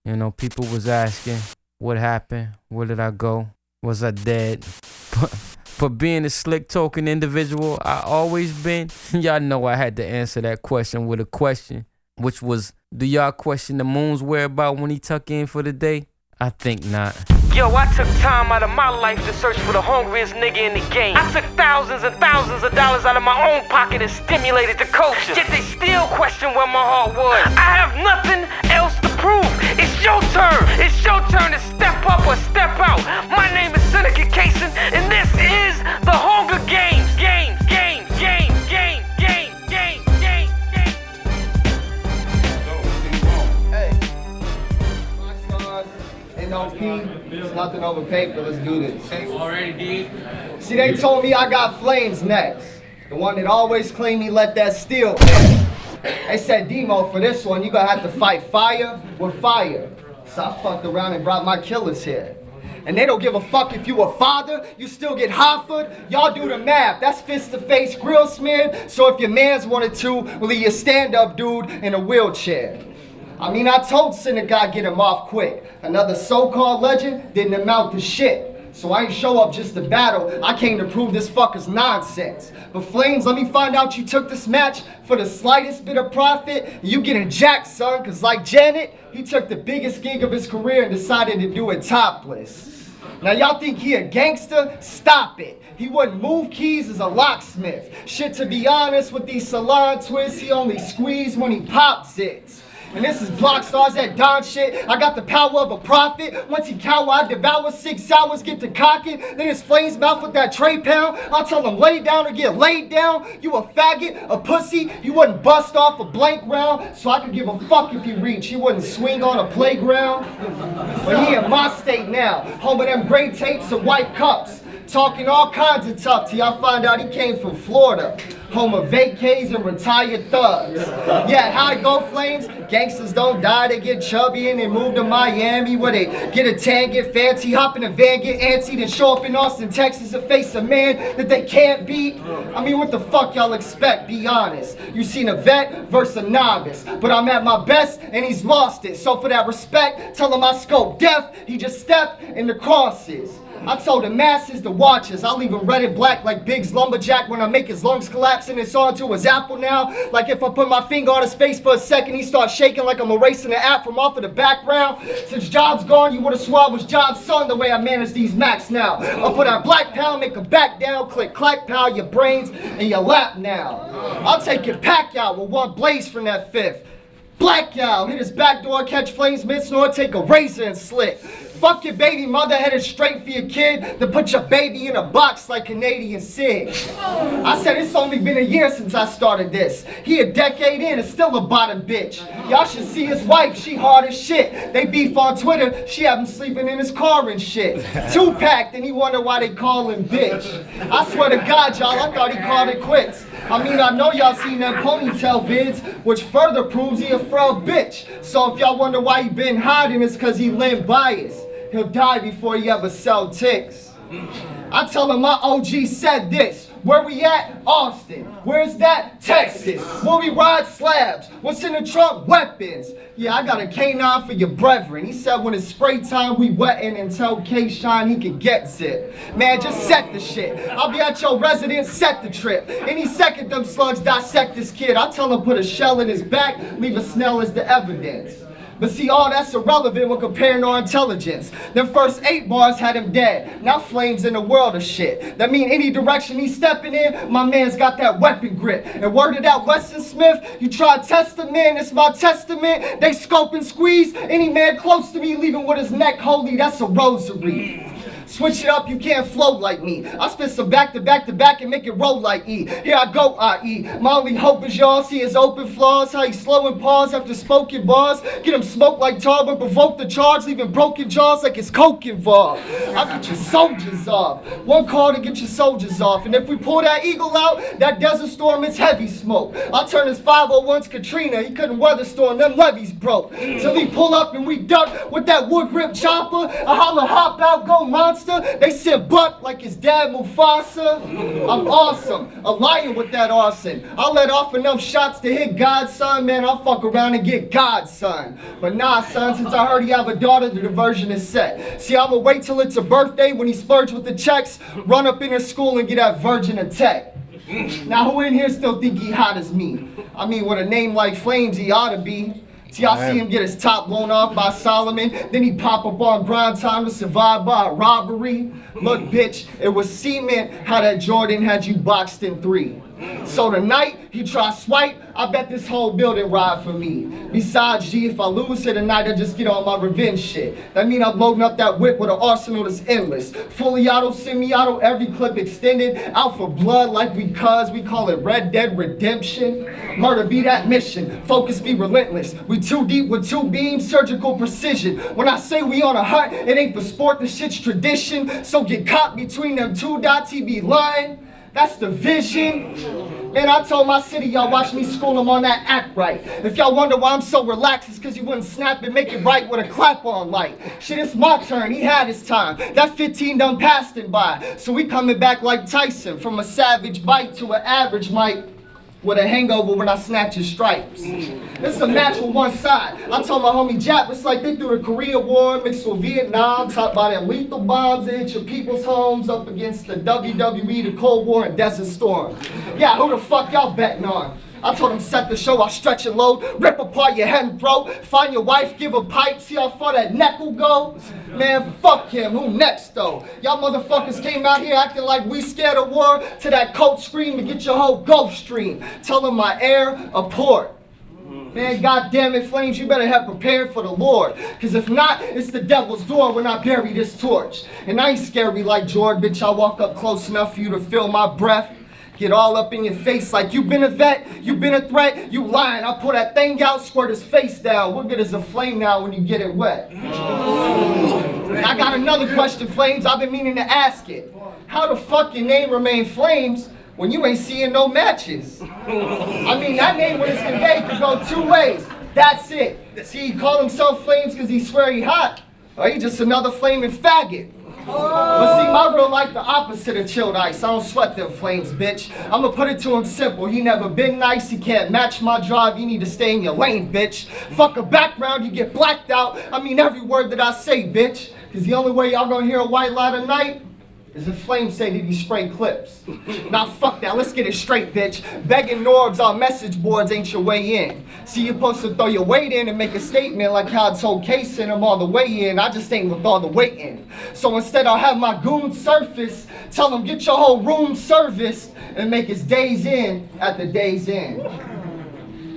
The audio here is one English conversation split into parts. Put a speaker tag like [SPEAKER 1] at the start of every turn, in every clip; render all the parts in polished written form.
[SPEAKER 1] You know, people was asking, what happened? Where did I go? Was I dead? But being a slick talking individual I always been, y'all know I had to answer that question with a question, which was, do y'all question the moon's whereabouts when he tuck in for the day? I think not.
[SPEAKER 2] Yo, I took time out of my life to search for the hungriest nigga in the game. I took thousands and thousands of dollars out of my own pocket and stimulated the culture. Yet they still question where my heart was. I have nothing else to prove. It's your turn. It's your turn to step up or step out. My name is Seneca Kason, and this is the Hunger Games. Game.
[SPEAKER 3] NOP, it's nothing over paper, let's do this.
[SPEAKER 2] Already did.
[SPEAKER 3] See, they told me I got Flamez next. The one that always claimed he let that steel in. They said, D-MOE, for this one, you gonna have to fight fire with fire. So I fucked around and brought my killers here. And they don't give a fuck if you a father, you still get Hartford. Y'all do the math, that's fist to face, grill smeared. So if your mans wanted to, well, he a stand-up dude in a wheelchair. I mean, I told Seneca I'd get him off quick. Another so-called legend didn't amount to shit. So I ain't show up just to battle, I came to prove this fucker's nonsense. But Flamez, let me find out you took this match for the slightest bit of profit. You getting jacked, son, cause like Janet, he took the biggest gig of his career and decided to do it topless. Now y'all think he a gangster? Stop it. He wouldn't move keys as a locksmith. Shit, to be honest, with these salon twists, he only squeeze when he pops it. And this is Block Stars, that Don shit. I got the power of a prophet. Once he cower, I devour 6 hours, get to cocking. Then his Flamez mouth with that tray pound. I'll tell him lay down or get laid down. You a faggot, a pussy. You wouldn't bust off a blank round. So I could give a fuck if you reach. He wouldn't swing on a playground. But he in my state now. Home of them gray tapes and white cups. Talking all kinds of tough till y'all find out he came from Florida. Home of vacays and retired thugs. Yeah, how it go, Flamez? Gangsters don't die, they get chubby and they move to Miami where they get a tan, get fancy, hop in a van, get antsy, then show up in Austin, Texas and face a man that they can't beat. I mean, what the fuck y'all expect, be honest? You seen a vet versus a novice, but I'm at my best and he's lost it. So for that respect, tell him I scope death, he just stepped in the crosses. I told the masses to watch us. I'll leave him red and black like Big's lumberjack when I make his lungs collapse and it's onto his apple now. Like if I put my finger on his face for a second, he starts shaking like I'm erasing the app from off of the background. Since Job's gone, you would've swore I was Job's son the way I manage these Macs now. I'll put our black pal, make him back down, click clack pal, your brains in your lap now. I'll take your pack out with one blaze from that fifth. Blackout, hit his back door, catch Flamez mid-snore, take a razor and slit. Fuck your baby mother, headed straight for your kid, then put your baby in a box like Canadian Sig. I said it's only been a year since I started this. He a decade in and still a bottom bitch. Y'all should see his wife, she hard as shit. They beef on Twitter, she have him sleeping in his car and shit. Two-packed and he wonder why they call him bitch. I swear to God, y'all, I thought he called it quits. I mean, I know y'all seen them ponytail vids, which further proves he a frail bitch. So if y'all wonder why he been hiding, it's cause he lived biased. He'll die before he ever sell ticks. I tell him my OG said this. Where we at? Austin. Where's that? Texas. Where we ride slabs. What's in the trunk? Weapons. Yeah, I got a K9 for your brethren. He said when it's spray time, we wettin' and tell K-Shine he can get zip. Man, just set the shit. I'll be at your residence, set the trip. Any second them slugs dissect this kid. I tell him put a shell in his back, leave a Snell as the evidence. But see, all that's irrelevant when comparing our intelligence. Them first 8 bars had him dead. Now Flamez in the world of shit. That mean any direction he's stepping in, my man's got that weapon grip. And word of that Weston Smith, you try to test the man, it's my testament. They scope and squeeze. Any man close to me, leaving with his neck holy, that's a rosary. Switch it up, you can't float like me. I spit some back to back to back and make it roll like E. Here I go, I.E. My only hope is y'all see his open flaws, how he slow and pause after spoken bars. Get him smoked like tar, but provoke the charge, leaving broken jaws like it's coke involved. I'll get your soldiers off. One call to get your soldiers off. And if we pull that eagle out, that desert storm is heavy smoke. I'll turn his 501's Katrina, he couldn't weather storm, them levees broke. Till he pull up and we duck with that wood grip chopper. I holler, hop out, go monster. monster. They sent Buck like his dad Mufasa. I'm awesome, a lion with that arson. I'll let off enough shots to hit God's son, man, I'll fuck around and get God's son. But nah, son, since I heard he have a daughter, the diversion is set. See, I'ma wait till it's a birthday when he splurge with the checks, run up in his school and get that virgin a tech. Now, who in here still think he hot as me? I mean, with a name like Flamez, he ought to be. See, I see him get his top blown off by Solomon, then he pop up on grind time to survive by a robbery. Look, bitch, it was cement how that Jordan had you boxed in 3. So tonight, he try swipe, I bet this whole building ride for me. Besides, G, if I lose here tonight, I just get on my revenge shit. That mean I'm loading up that whip with an arsenal that's endless. Fully auto, semi-auto, every clip extended. Out for blood like we call it Red Dead Redemption. Murder be that mission, focus be relentless. We too deep with 2 beams, surgical precision. When I say we on a hunt, it ain't for sport, the shit's tradition. So get caught between them 2 dots, he be lying. That's the vision. Man, I told my city, y'all watch me school him on that act right. If y'all wonder why I'm so relaxed, it's cause he wouldn't snap and make it right with a clap on light. Shit, it's my turn, he had his time. That 15 done passed him by. So we coming back like Tyson, from a savage bite to an average mic. With a hangover when I snatch his stripes. It's a match with one side. I told my homie Jap, it's like they threw the Korea War mixed with Vietnam, talk about them lethal bombs that hit your people's homes up against the WWE, the Cold War, and Desert Storm. Yeah, who the fuck y'all betting on? I told him set the show, I'll stretch and load, rip apart your head and throat, find your wife, give a pipe, see how far that neck will go? Man, fuck him, who next though? Y'all motherfuckers came out here acting like we scared of war, to that coat scream to get your whole Gulf Stream. Tell them my air, a port. Man, goddamn it, Flamez, you better have prepared for the Lord. Cause if not, it's the devil's door when I bury this torch. And I ain't scary like Jordan, bitch, I walk up close enough for you to feel my breath. Get all up in your face like you been a vet, you been a threat, you lying. I'll pull that thing out, squirt his face down. What good is a flame now when you get it wet? I got another question, Flamez, I've been meaning to ask it. How the fuck your name remain Flamez when you ain't seeing no matches? I mean, that name when it's conveyed could go 2 ways. That's it. See, he call himself Flamez because he swear he hot, or he just another flaming faggot. But see, my real life the opposite of chilled ice. I don't sweat them flames, bitch. I'ma put it to him simple. He never been nice, he can't match my drive. You need to stay in your lane, bitch. Fuck a background, you get blacked out. I mean every word that I say, bitch. Cause the only way y'all gonna hear a white lie tonight is if Flamez say that he spray clips. Now fuck that, let's get it straight, bitch. Begging Norbs on message boards ain't your way in. See, you're supposed to throw your weight in and make a statement like how I told Case and him all the way in. I just ain't with all the weight in. So instead I'll have my goon surface, tell him get your whole room serviced, and make his days in at the day's end.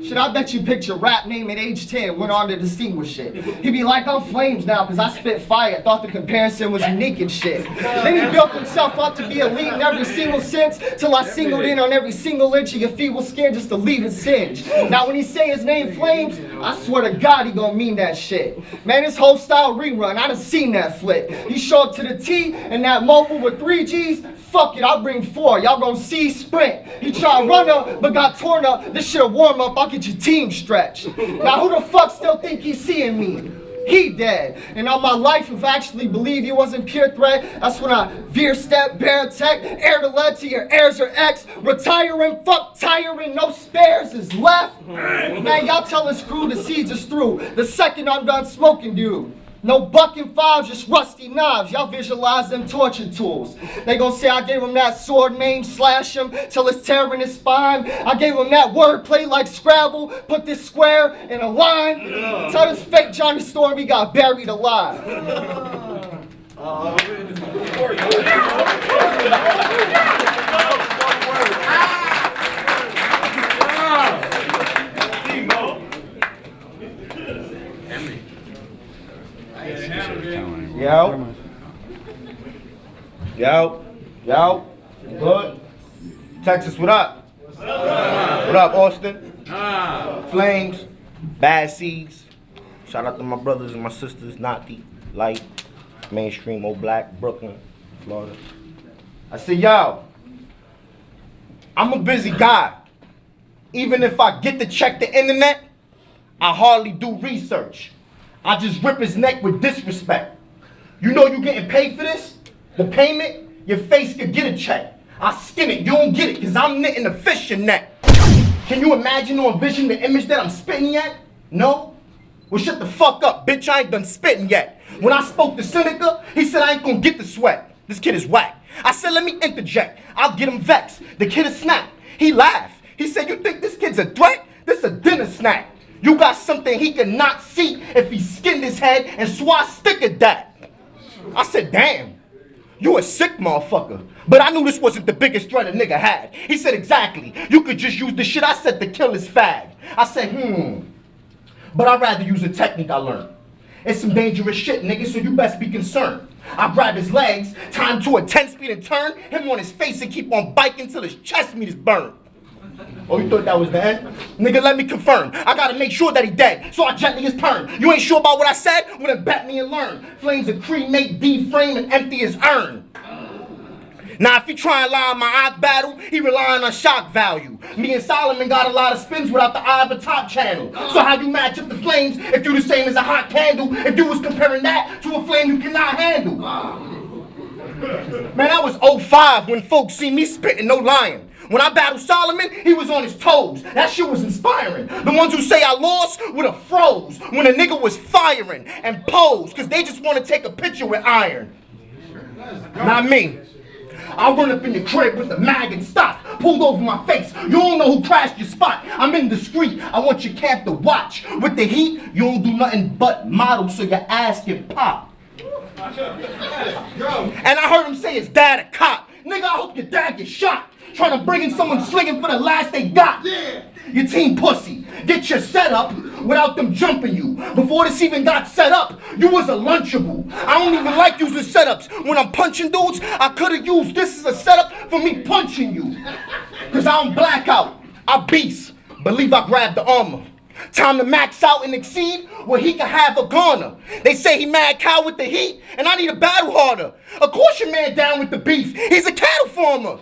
[SPEAKER 3] Shit, I bet you picked your rap name at age 10, went on to distinguish it. He'd be like, I'm Flamez now, cause I spit fire, thought the comparison was unique and shit. Then he built himself up to be elite in every single sense, till I singled in on every single inch of your feeble skin just to leave it singed. Now when he say his name Flamez, I swear to God he gonna mean that shit. Man, his whole style rerun, I done seen that flick. He show up to the T, and that mobile with 3 Gs, fuck it, I'll bring 4. Y'all gonna see sprint. He try to run up, but got torn up. This shit'll warm up, I'll get your team stretched. Now who the fuck still think he's seeing me? He dead. And all my life, if I actually believe he wasn't pure threat, that's when I veer step, bear tech, air the lead to your heirs or ex, retiring, fuck tiring, no spares is left. Man, y'all tell his crew the siege is through. The second I'm done smoking, dude. No bucking fives, just rusty knives. Y'all visualize them torture tools. They gon' say I gave him that sword name, slash him till it's tearing his spine. I gave him that wordplay like Scrabble, put this square in a line. Tell this fake Johnny Storm he got buried alive. Yo. Yo. Yo. Good. Texas, what up? What up, Austin? Flamez. Bad Seeds. Shout out to my brothers and my sisters, Naughty, Light, Mainstream, Old Black, Brooklyn, Florida. I said, yo, I'm a busy guy. Even if I get to check the internet, I hardly do research. I just rip his neck with disrespect. You know you getting paid for this? The payment, your face could get a check. I skim it, you don't get it, cause I'm knitting a fishing net. Can you imagine or envision the image that I'm spitting yet? No? Well, shut the fuck up, bitch, I ain't done spitting yet. When I spoke to Seneca, he said I ain't gonna get the sweat. This kid is whack. I said, let me interject. I'll get him vexed. The kid is snapped. He laughed. He said, you think this kid's a threat? This a dinner snack. You got something he could not see if he skinned his head and swastika that. I said, damn. You a sick motherfucker. But I knew this wasn't the biggest threat a nigga had. He said, exactly. You could just use the shit I said to kill his fag. I said, But I'd rather use a technique I learned. It's some dangerous shit, nigga, so you best be concerned. I grab his legs, tie him to a 10-speed and turn him on his face and keep on biking till his chest meat is burned. Oh, you thought that was the end? Nigga, let me confirm. I gotta make sure that he dead, so I gently his turn. You ain't sure about what I said? Well, then bet me and learn. Flames a cremate, deframe, and empty his urn. Now, if he try and lie on my eye battle, he relying on shock value. Me and Solomon got a lot of spins without the eye of a top channel. So how you match up the flames if you the same as a hot candle? If you was comparing that to a flame you cannot handle. Man, that was 05 when folks see me spitting, no lying. When I battled Solomon, he was on his toes. That shit was inspiring. The ones who say I lost would have froze when a nigga was firing and posed, cause they just want to take a picture with iron. Not me. I'll run up in the crib with the mag and stock pulled over my face. You don't know who crashed your spot. I'm indiscreet. I want your camp to watch. With the heat, you don't do nothing but model so your ass get popped. And I heard him say his dad a cop. Nigga, I hope your dad gets shot. Trying to bring in someone slinging for the last they got. Your team pussy. Get your setup without them jumping you. Before this even got set up, you was a lunchable. I don't even like using setups. When I'm punching dudes, I could have used this as a setup for me punching you. Cause I don't blackout. I beast. Believe I grabbed the armor. Time to max out and exceed where he can have a goner. They say he mad cow with the heat, and I need a battle harder. Of course your man down with the beef. He's a cattle farmer.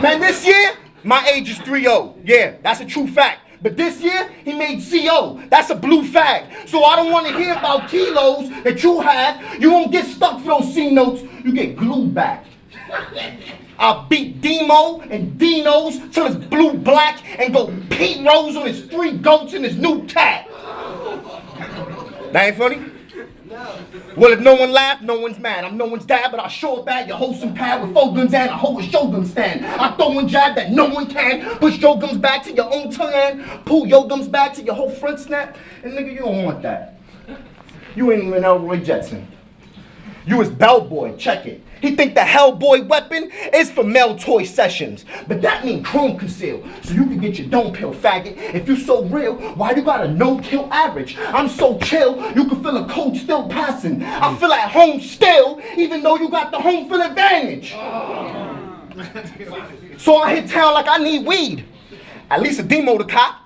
[SPEAKER 3] Man, this year, my age is 3-0. Yeah, that's a true fact. But this year, he made CO. That's a blue fag. So I don't want to hear about kilos that you have. You won't get stuck for those C notes. You get glued back. I'll beat D-MOE and Dinos till it's blue-black and go Pete Rose on his 3 goats and his new cat. That ain't funny? Well, if no one laughed, no one's mad. I'm no one's dad, but I'll show up at your wholesome pad with 4 guns and a whole shogun stand. I throw one jab that no one can. Push your gums back to your own tongue and pull your gums back to your whole front snap. And nigga, you don't want that. You ain't even Elroy Jetson. You is bellboy, check it. He think the Hellboy weapon is for male toy sessions. But that mean chrome conceal. So you can get your dome pill, faggot. If you so real, why you got a no-kill average? I'm so chill, you can feel a cold still passing. I feel at home still, even though you got the home field advantage. So I hit town like I need weed. At least a D-MOE the cop.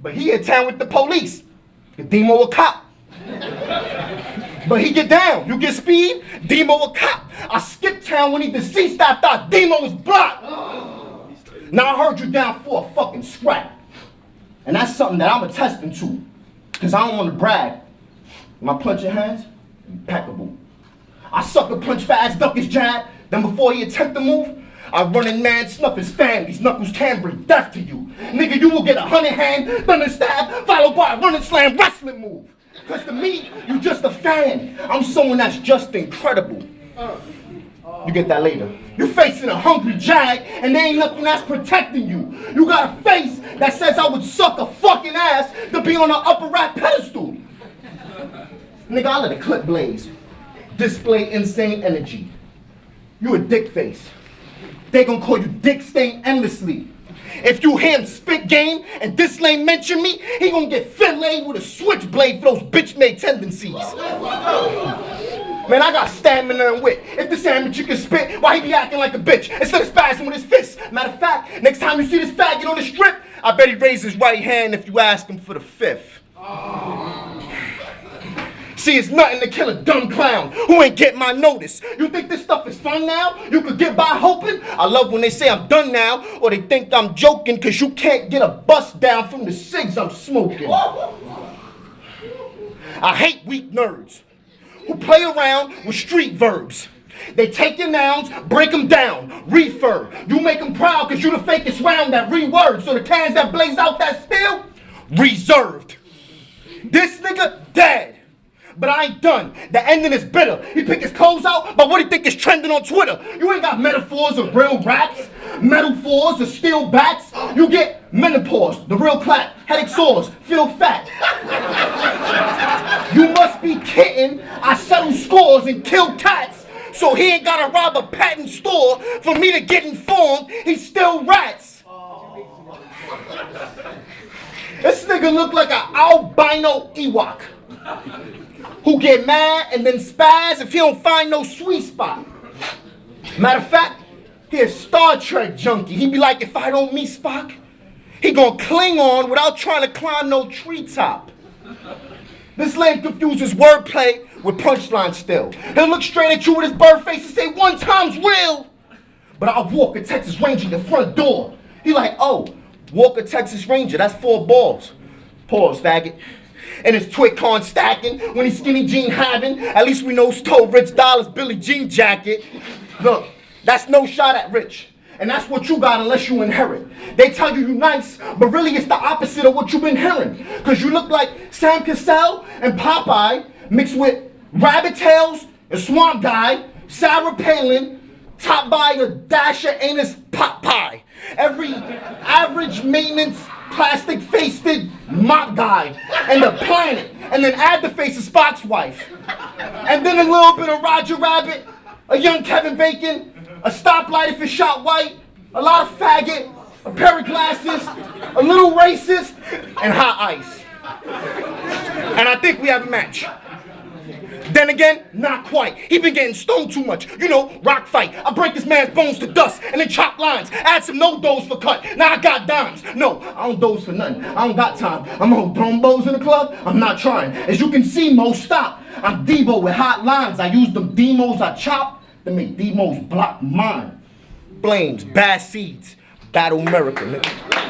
[SPEAKER 3] But he hit town with the police. The D-MOE a cop. But he get down, you get speed, D-MOE a cop. I skip town when he deceased after I D-MOE was blocked. Now I heard you down for a fucking scrap. And that's something that I'm attesting to. Cause I don't want to brag. My punching hands, impeccable. I sucker punch fast, duck his jab. Then before he attempt to move, I run in man, snuff his fan. These knuckles can bring death to you. Nigga, you will get a 100-hand thunder stab, followed by a running slam wrestling move. Cause to me, you just a fan. I'm someone that's just incredible. You get that later. You're facing a hungry jag, and there ain't nothing that's protecting you. You got a face that says I would suck a fucking ass to be on an upper rack pedestal. Nigga, I let a clip blaze. Display insane energy. You a dick face. They gon' call you dick stain endlessly. If you hear him spit game and this lane mention me, he gon' get filleted with a switchblade for those bitch-made tendencies. Man, I got stamina and wit. If this amateur can spit, why he be acting like a bitch instead of spazzing with his fists? Matter of fact, next time you see this faggot on the strip, I bet he raises his right hand if you ask him for the 5th. See, it's nothing to kill a dumb clown who ain't get my notice. You think this stuff is fun now? You could get by hoping? I love when they say I'm done now, or they think I'm joking cause you can't get a bust down from the cigs I'm smoking. I hate weak nerds
[SPEAKER 4] who play around with street verbs. They take your nouns, break them down, refurb. You make them proud because you the fakest round that reword. So the cans that blaze out that spill, reserved. This nigga dead. But I ain't done. The ending is bitter. He pick his clothes out, but what he think is trending on Twitter? You ain't got metaphors of real raps, metaphors of steel bats. You get menopause, the real clap, headache sores, feel fat. You must be kidding. I settle scores and kill cats. So he ain't gotta rob a patent store for me to get informed he still rats. This nigga look like an albino Ewok who get mad and then spaz if he don't find no sweet spot. Matter of fact, he a Star Trek junkie. He be like, if I don't meet Spock, he gonna cling on without trying to climb no treetop. This lame confuses wordplay with punchline still. He'll look straight at you with his bird face and say, one time's real. But I'll walk a Texas Ranger your front door. He like, oh, walk a Texas Ranger, that's 4 balls. Pause, faggot. And his twit con stacking when he's skinny jean having. At least we know stole Rich Dollar's Billie Jean jacket. Look, that's no shot at Rich. And that's what you got unless you inherit. They tell you nice, but really it's the opposite of what you've been hearing. Cause you look like Sam Cassell and Popeye mixed with Rabbit Tails and Swamp Guy, Sarah Palin, topped by a dash of anus pot pie. Every average maintenance plastic-faced mop guy and the planet, and then add the face of Spock's wife. And then a little bit of Roger Rabbit, a young Kevin Bacon, a stoplight if it's shot white, a lot of faggot, a pair of glasses, a little racist, and hot ice. And I think we have a match. Then again, not quite. He been getting stoned too much. You know, rock fight. I break this man's bones to dust and then chop lines. Add some no-dos for cut. Now I got dimes. No, I don't doze for nothing. I don't got time. I'm gonna throw bows in the club. I'm not trying. As you can see, Mo, stop. I'm Debo with hot lines. I use them D-MOEs I chop to make D-MOEs block mine. Flames, bad seeds. Battle America, nigga.